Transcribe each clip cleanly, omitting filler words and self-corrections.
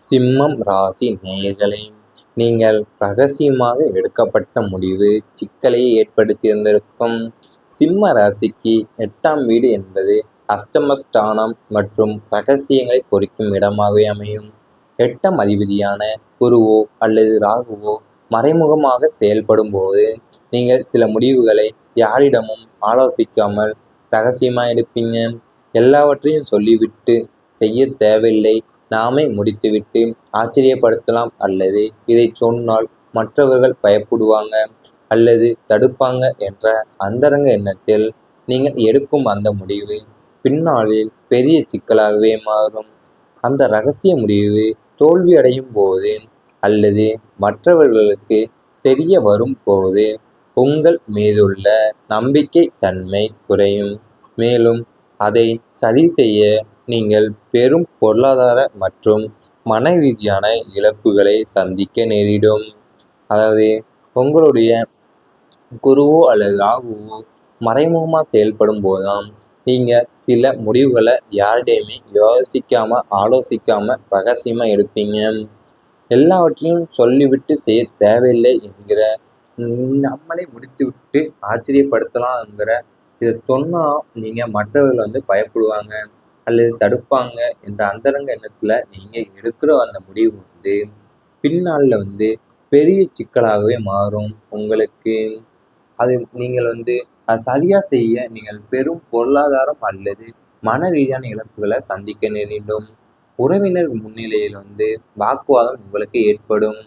சிம்மம் ராசி நேயர்களே, நீங்கள் ரகசியமாக எடுக்கப்பட்ட முடிவு சிக்கலை ஏற்படுத்தியிருந்திருக்கும். சிம்ம ராசிக்கு 8ஆம் வீடு என்பது அஷ்டமஸ்தானம் மற்றும் ரகசியங்களை குறிக்கும் இடமாகவே அமையும். 8ஆம் அதிபதியான குருவோ அல்லது ராகுவோ மறைமுகமாக செயல்படும் போது நீங்கள் சில முடிவுகளை யாரிடமும் ஆலோசிக்காமல் ரகசியமாக எடுப்பீங்க. எல்லாவற்றையும் சொல்லிவிட்டு செய்ய தேவையில்லை, நாமே முடித்துவிட்டு ஆச்சரியப்படுத்தலாம் அல்லது இதை சொன்னால் மற்றவர்கள் பயப்படுவாங்க அல்லது தடுப்பாங்க என்ற அந்தரங்க எண்ணத்தில் நீங்கள் எடுக்கும் அந்த முடிவு பின்னாளில் பெரிய சிக்கலாகவே மாறும். அந்த ரகசிய முடிவு தோல்வியடையும் போது அல்லது மற்றவர்களுக்கு தெரிய வரும் போது உங்கள் மீதுள்ள நம்பிக்கை தன்மை குறையும். மேலும் அதை சரி செய்ய நீங்கள் பெரும் பொருளாதார மற்றும் மன ரீதியான இழப்புகளை சந்திக்க நேரிடும். அதாவது உங்களுடைய குருவோ அல்லது ராகுவோ மறைமுகமாக செயல்படும் போதுதான் நீங்கள் சில முடிவுகளை யார்கிட்டையுமே யோசிக்காமல் ஆலோசிக்காமல் ரகசியமாக எடுப்பீங்க. எல்லாவற்றையும் சொல்லிவிட்டு செய்ய தேவையில்லை என்கிற நம்மளே முடித்துவிட்டு ஆச்சரியப்படுத்தலாம்ங்கிற இதை சொன்னால் நீங்கள் மற்றவர்கள் பயப்படுவாங்க அல்லது தடுப்பாங்க என்ற அந்தரங்க எண்ணத்தில் நீங்கள் எடுக்கிற அந்த முடிவு பின்னாளில் பெரிய சிக்கலாகவே மாறும் உங்களுக்கு. அது நீங்கள் அது சரியாக செய்ய நீங்கள் பெரும் பொருளாதாரம் அல்லது மன ரீதியான இழப்புகளை சந்திக்க நேரிடும். உறவினர் முன்னிலையில் வாக்குவாதம் உங்களுக்கு ஏற்படும்.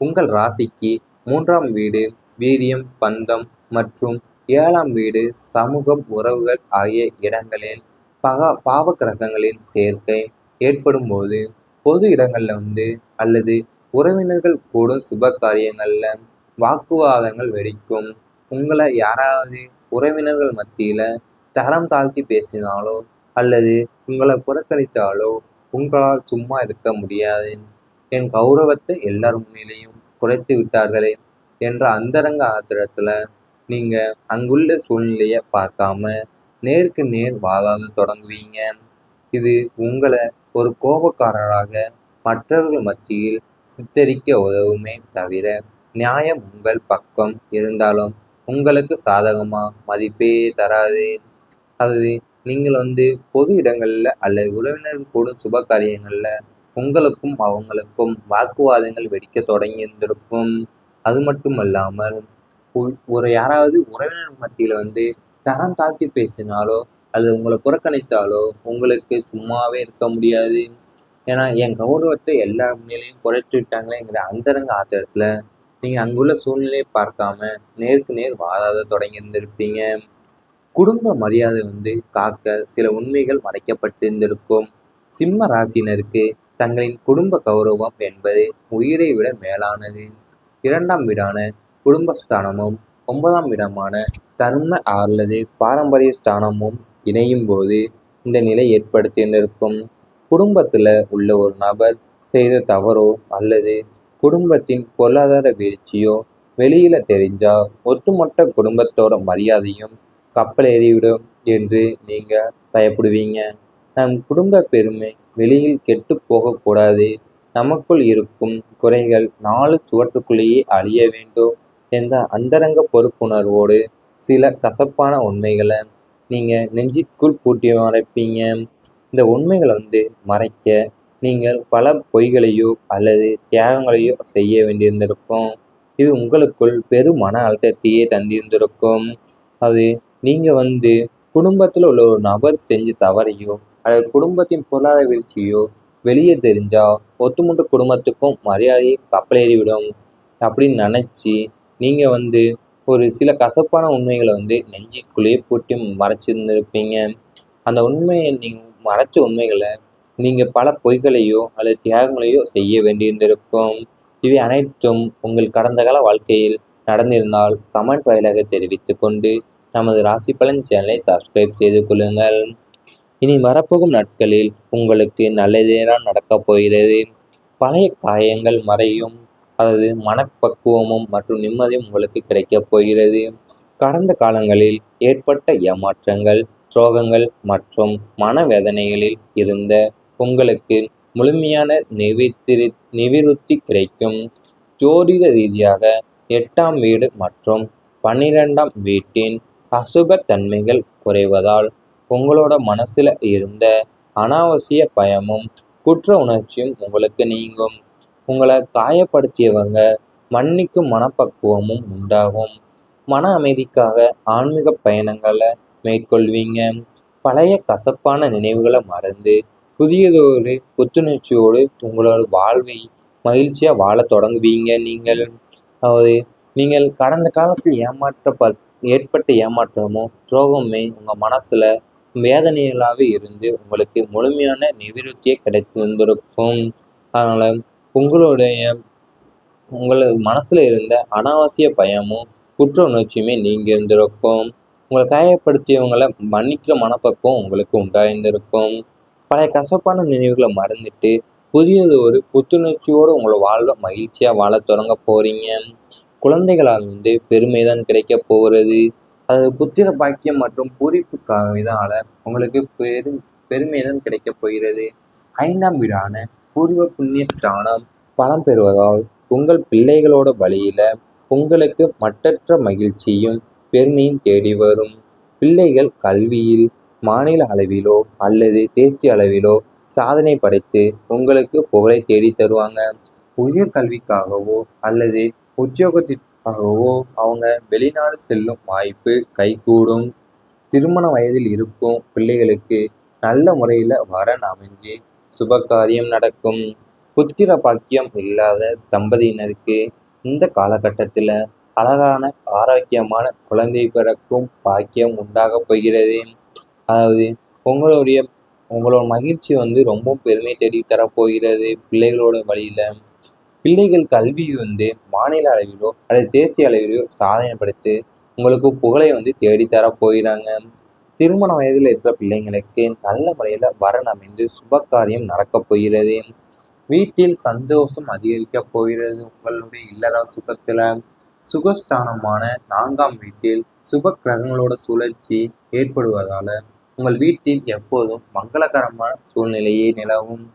உங்கள் ராசிக்கு 3ஆம் வீடு வீரியம், பந்தம் மற்றும் 7ஆம் வீடு சமூகம், உறவுகள் ஆகிய இடங்களில் பாவ கிரகங்களின் சேர்க்கை ஏற்படும் போது பொது இடங்களில் அல்லது உறவினர்கள் கூடும் சுப காரியங்களில் வாக்குவாதங்கள் வெடிக்கும். உங்களை யாராவது உறவினர்கள் மத்தியில் தரம் தாழ்த்தி பேசினாலோ அல்லது உங்களை புறக்கணித்தாலோ உங்களால் சும்மா இருக்க முடியாது. என் கௌரவத்தை எல்லார் முன்னிலையும் குறைத்து விட்டார்களே என்ற அந்தரங்க ஆத்திரத்தில் நீங்கள் அங்குள்ள சூழ்நிலையை பார்க்காம நேருக்கு நேர் வாதாட தொடங்குவீங்க. இது உங்களை ஒரு கோபக்காரராக மற்றவர்கள் மத்தியில் சித்தரிக்க உதவுமே தவிர நியாயம் உங்கள் பக்கம் இருந்தாலும் உங்களுக்கு சாதகமாக மதிப்பே தராது. அது நீங்கள் பொது இடங்களில் அல்லது உறவினர்கள் கூடும் சுப காரியங்களில் உங்களுக்கும் அவங்களுக்கும் வாக்குவாதங்கள் வெடிக்க தொடங்கி இருந்திருக்கும். அது மட்டும் அல்லாமல் ஒரு யாராவது உறவினர் மத்தியில் தரம் தாழ்த்தி பேசினாலோ அல்லது உங்களை புறக்கணித்தாலோ உங்களுக்கு சும்மாவே இருக்க முடியாது. ஏன்னா என் கௌரவத்தை எல்லா முன்னிலையும் குறைத்து விட்டாங்களேங்கிற அந்தரங்க ஆத்திரத்தில் நீங்கள் அங்குள்ள சூழ்நிலையை பார்க்காம நேருக்கு நேர் வாதாட தொடங்கி இருந்திருப்பீங்க. குடும்ப மரியாதை காக்க சில உண்மைகள் மறைக்கப்பட்டிருந்திருக்கும். சிம்ம ராசினருக்கு தங்களின் குடும்ப கௌரவம் என்பது உயிரை விட மேலானது. 2ஆம் வீடான குடும்பஸ்தானமும் 9ஆம் இடமான தர்ம அல்லது பாரம்பரிய ஸ்தானமும் இணையும் போது இந்த நிலை ஏற்படுத்தியிருந்திருக்கும். குடும்பத்தில் உள்ள ஒரு நபர் செய்த தவறோ அல்லது குடும்பத்தின் பொருளாதார வீழ்ச்சியோ வெளியில தெரிஞ்சா ஒட்டுமொத்த குடும்பத்தோட மரியாதையும் கப்பலேறிவிடும் என்று நீங்க பயப்படுவீங்க. நம் குடும்ப பெருமை வெளியில் கெட்டு போகக்கூடாது, நமக்குள் இருக்கும் குறைகள் 4 சுவற்றுக்குள்ளேயே அழிய வேண்டும் என்ற அந்தரங்க பொறுப்புணர்வோடு சில கசப்பான உண்மைகளை நீங்க நெஞ்சிற்குள் பூட்டி மறைப்பீங்க. இந்த உண்மைகளை மறைக்க நீங்கள் பல பொய்களையோ அல்லது தியாகங்களையோ செய்ய வேண்டியிருந்திருக்கும். இது உங்களுக்குள் பெரும் மன அழுத்தத்தையே தந்திருந்திருக்கும். அது நீங்கள் குடும்பத்தில் உள்ள ஒரு நபர் செஞ்ச தவறையோ அல்லது குடும்பத்தின் பொருளாதார வீழ்ச்சியோ வெளியே தெரிஞ்சா ஒட்டுமொத்த குடும்பத்துக்கும் மரியாதையை கப்பலேறிவிடும் அப்படின்னு நினச்சி நீங்கள் ஒரு சில கசப்பான உண்மைகளை நெஞ்சிக்குள்ளேயே பூட்டி மறைச்சிருந்திருப்பீங்க. அந்த உண்மையை நீங்கள் மறைச்ச உண்மைகளை நீங்கள் பல பொய்களையோ அல்லது தியாகங்களையோ செய்ய வேண்டியிருந்திருக்கும். இவை அனைத்தும் உங்கள் கடந்த கால வாழ்க்கையில் நடந்திருந்தால் கமெண்ட் வாயிலாக தெரிவித்து கொண்டு நமது ராசி பலன் சேனலை சப்ஸ்கிரைப் செய்து கொள்ளுங்கள். இனி வரப்போகும் நாட்களில் உங்களுக்கு நல்லதேதான் நடக்கப் போகிறது. பழைய காயங்கள் மறையும், அதாவது மனப்பக்குவமும் மற்றும் நிம்மதியும் உங்களுக்கு கிடைக்கப் போகிறது. கடந்த காலங்களில் ஏற்பட்ட ஏமாற்றங்கள், துரோகங்கள் மற்றும் மனவேதனைகளில் இருந்த உங்களுக்கு முழுமையான நிவிருத்தி கிடைக்கும். ஜோதிட ரீதியாக 8ஆம் வீடு மற்றும் 12ஆம் வீட்டின் அசுப தன்மைகள் குறைவதால் உங்களோட மனசுல இருந்த அனாவசிய பயமும் குற்ற உணர்ச்சியும் உங்களுக்கு நீங்கும். உங்களை காயப்படுத்தியவங்க மன்னிக்கும் மனப்பக்குவமும் உண்டாகும். மன அமைதிக்காக ஆன்மீக பயணங்களை மேற்கொள்வீங்க. பழைய கசப்பான நினைவுகளை மறந்து புதியதொரு புத்துணர்ச்சியோடு உங்களோட வாழ்வை மகிழ்ச்சியா வாழ தொடங்குவீங்க. நீங்கள் கடந்த காலத்தில் ஏற்பட்ட ஏமாற்றமோ துரோகமே உங்க மனசுல வேதனைகளாக இருந்து உங்களுக்கு முழுமையான நிவிருத்தியை கிடைத்திருந்திருக்கும். அதனால உங்களுடைய மனசுல இருந்த அனாவசிய பயமும் குற்ற உணர்ச்சியுமே நீங்கி இருந்திருக்கும். உங்களை காயப்படுத்தியவங்களை மன்னிக்கிற மனப்பக்குவம் உங்களுக்கு உண்டாயிருந்திருக்கும். பழைய கசப்பான நினைவுகளை மறந்துட்டு புதியது ஒரு புத்துணர்ச்சியோடு உங்களை வாழ்வை மகிழ்ச்சியா வாழ தொடங்க போறீங்க. குழந்தைகளால் பெருமைதான் கிடைக்க போகிறது. அது புத்திர பாக்கியம் மற்றும் பூரிப்புக்காக இதனால உங்களுக்கு பெருமைதான் கிடைக்க போகிறது. 5ஆம் வீடான பூர்வ புண்ணிய ஸ்தானம் பலம் பெறுவதால் உங்கள் பிள்ளைகளோட வழியில உங்களுக்கு மட்டற்ற மகிழ்ச்சியும் பெருமையும் தேடி வரும். பிள்ளைகள் கல்வியில் மாநில அளவிலோ அல்லது தேசிய அளவிலோ சாதனை படைத்து உங்களுக்கு புகழை தேடி தருவாங்க. உயர் கல்விக்காகவோ அல்லது உத்தியோகத்திற்காகவோ அவங்க வெளிநாடு செல்லும் வாய்ப்பு கைகூடும். திருமண வயதில் இருக்கும் பிள்ளைகளுக்கு நல்ல முறையில வரன் அமைஞ்சு சுபகாரியம் நடக்கும். புத்திர பாக்கியம் இல்லாத தம்பதியினருக்கு இந்த காலகட்டத்துல அழகான ஆரோக்கியமான குழந்தை பிறக்கும் பாக்கியம் உண்டாக போகிறது. அதாவது உங்களோட மகிழ்ச்சி ரொம்ப பெருமை தேடி தரப்போகிறது. பிள்ளைகளோட வழியில பிள்ளைகள் கல்வி மாநில அளவிலோ அல்லது தேசிய அளவிலோ சாதனை படுத்தி உங்களுக்கு புகழை தேடி தர போகிறாங்க. திருமண வயதில் இருக்கிற பிள்ளைங்களுக்கு நல்ல முறையில வரன் அமைந்து சுபகாரியம் நடக்க போகிறது. வீட்டில் சந்தோஷம் அதிகரிக்க போகிறது. உங்களுடைய இல்லற சுகத்துல சுகஸ்தானமான 4ஆம் வீட்டில் சுப கிரகங்களோட சுழற்சி ஏற்படுவதால உங்கள் வீட்டில் எப்போதும் மங்களகரமான சூழ்நிலையே நிலவும்.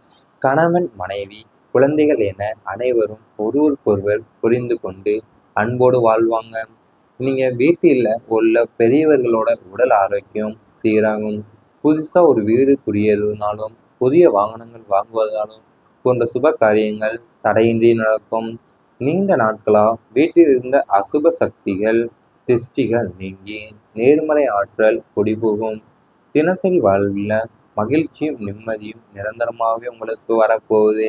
கணவன் மனைவி குழந்தைகள் என அனைவரும் ஒருவருக்கொருவர் புரிந்து கொண்டு அன்போடு வாழ்வாங்க. நீங்க வீட்டில் உள்ள பெரியவர்களோட உடல் ஆரோக்கியம் சீராகும். புதுசா ஒரு வீடு குடியேறினாலும் புதிய வாகனங்கள் வாங்குவதாலும் போன்ற சுப காரியங்கள் தடையின்றி நடக்கும். நீண்ட நாட்களா வீட்டில் இருந்த அசுப சக்திகள் திருஷ்டிகள் நீங்கி நேர்மறை ஆற்றல் குடிபோகும். தினசரி வாழ்வில் மகிழ்ச்சியும் நிம்மதியும் நிரந்தரமாகவே உங்களுக்கு வரப்போகுது.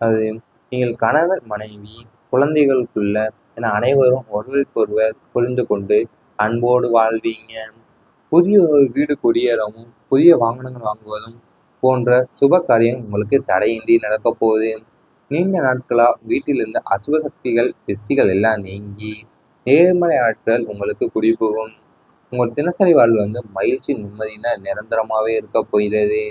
அது நீங்கள் கணவன் மனைவி குழந்தைகளுக்குள்ள என அனைவரும் ஒருவருக்கொருவர் புரிந்து கொண்டு அன்போடு வாழ்வீங்க. புதிய ஒரு வீடு குடியேறவும் புதிய வாகனங்கள் வாங்குவதும் போன்ற சுப காரியம் உங்களுக்கு தடையின்றி நடக்க போகுது. நீண்ட நாட்களா வீட்டில் இருந்த அசுப சக்திகள் திஷ்டிகள் எல்லாம் நீங்கி நேர்மறை ஆற்றல் உங்களுக்கு குடிபோகும். உங்கள் தினசரி வாழ்வு மகிழ்ச்சி நிம்மதியின நிரந்தரமாகவே இருக்க போகிறது.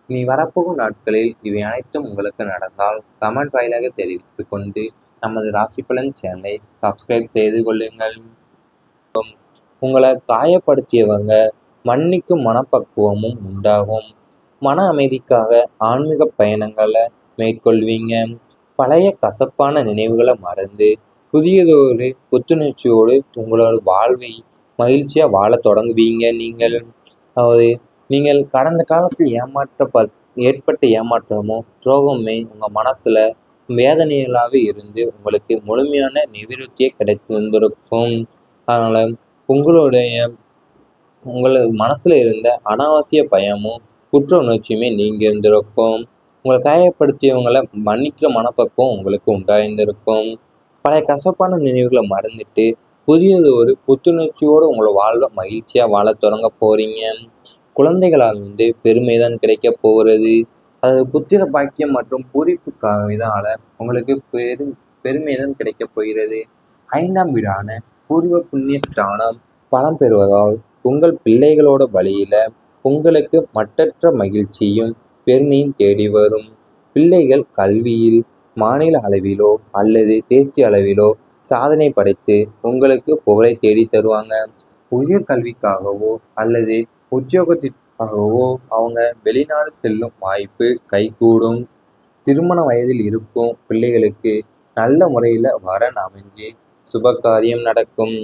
இனி வரப்போகும் நாட்களில் இவை அனைத்தும் உங்களுக்கு நடந்தால் கமெண்ட் வாயிலாக தெரிவித்து கொண்டு நமது ராசி பலன் சேனலை சப்ஸ்கிரைப் செய்து கொள்ளுங்கள். உங்களை காயப்படுத்தியவங்க மன்னிக்கும் மனப்பக்குவமும் உண்டாகும். மன அமைதிக்காக ஆன்மீக பயணங்களை மேற்கொள்வீங்க. பழைய கசப்பான நினைவுகளை மறந்து புதியதொரு புத்துணர்ச்சியோடு உங்களோட வாழ்வை மகிழ்ச்சியா வாழ தொடங்குவீங்க. நீங்கள் கடந்த காலத்தில் ஏற்பட்ட ஏமாற்றமோ துரோகமே உங்க மனசுல வேதனைகளாக இருந்து உங்களுக்கு முழுமையான நிவிருத்தியை கிடைத்திருந்திருக்கும். அதனால உங்களோட மனசுல இருந்த அனாவசிய பயமும் குற்ற உணர்ச்சியுமே நீங்கி இருந்திருக்கும். உங்களை காயப்படுத்தியவங்களை மன்னிக்கிற மனப்பக்குவம் உங்களுக்கு உண்டாயிருந்திருக்கும். பழைய கசப்பான நினைவுகளை மறந்துட்டு புதியது ஒரு புத்துணர்ச்சியோடு உங்களை வாழ்வை மகிழ்ச்சியா வாழ தொடங்க போறீங்க. குழந்தைகளால் பெருமைதான் கிடைக்க போகிறது. அது புத்திர பாக்கியம் மற்றும் பூரிப்புக்காக இதனால உங்களுக்கு பெருமைதான் கிடைக்க போகிறது. 5ஆம் வீடான பூர்வ புண்ணிய ஸ்தானம் பலம் பெறுவதால் உங்கள் பிள்ளைகளோட வழியில உங்களுக்கு மட்டற்ற மகிழ்ச்சியும் பெருமையும் தேடி வரும். பிள்ளைகள் கல்வியில் மாநில அளவிலோ அல்லது தேசிய அளவிலோ சாதனை படைத்து உங்களுக்கு புகழை தேடி தருவாங்க. உயர் கல்விக்காகவோ அல்லது உத்தியோகத்திற்காகவோ அவங்க வெளிநாடு செல்லும் வாய்ப்பு கைகூடும். திருமண வயதில் இருக்கும் பிள்ளைகளுக்கு நல்ல முறையில் வரன் அமைஞ்சு சுபகாரியம் நடக்கும்.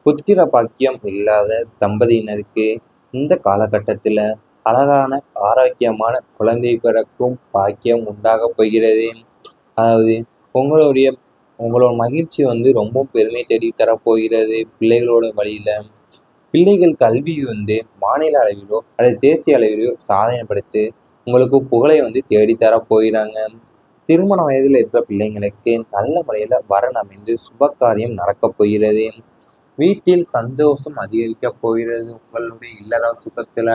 புத்திர பாக்கியம் இல்லாத தம்பதியினருக்கு இந்த காலகட்டத்தில் அழகான ஆரோக்கியமான குழந்தை பிறக்கும் பாக்கியம் உண்டாக போகிறது. அதாவது உங்களுடைய உங்களோட மகிழ்ச்சி ரொம்ப பெருமை தேடி தரப்போகிறது. பிள்ளைகளோட வழியில பிள்ளைகள் கல்வி மாநில அளவிலோ அல்லது தேசிய அளவிலோ சாதனை படுத்தி உங்களுக்கு புகழை தேடித்தர போகிறாங்க. திருமண வயதில் இருக்கிற பிள்ளைங்களுக்கு நல்ல முறையில் வரன் அமைந்து சுபகாரியம் நடக்கப் போகிறது. வீட்டில் சந்தோஷம் அதிகரிக்க போகிறது. உங்களுடைய இல்லற சுகத்துல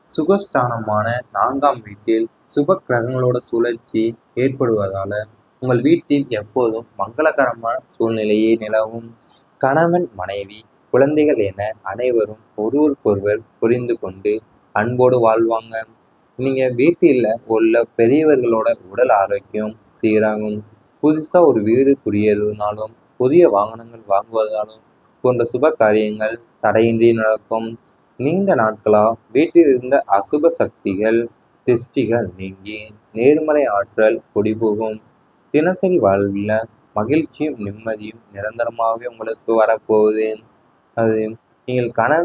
சுகஸ்தானமான 4ஆம் வீட்டில் சுப கிரகங்களோட சுழற்சி ஏற்படுவதால உங்கள் வீட்டில் எப்போதும் மங்களகரமான சூழ்நிலையே நிலவும். கணவன் மனைவி குழந்தைகள் என அனைவரும் ஒருவருக்கொருவர் புரிந்து கொண்டு அன்போடு வாழ்வாங்க. நீங்க வீட்டில் உள்ள பெரியவர்களோட உடல் ஆரோக்கியம் சீராகும். புதுசா ஒரு வீடு குடியேறினாலும் புதிய வாகனங்கள் வாங்குவதாலும் போன்ற சுப காரியங்கள் தடையின்றி நடக்கும். நீண்ட நாட்களா வீட்டில் இருந்த அசுப சக்திகள் திருஷ்டிகள் நீங்கி நேர்மறை ஆற்றல் குடிபோகும். தினசரி வாழ்வில் மகிழ்ச்சியும் நிம்மதியும் நிரந்தரமாகவே உங்களுக்கு வரப்போகுது. அது நீங்கள் கணவன்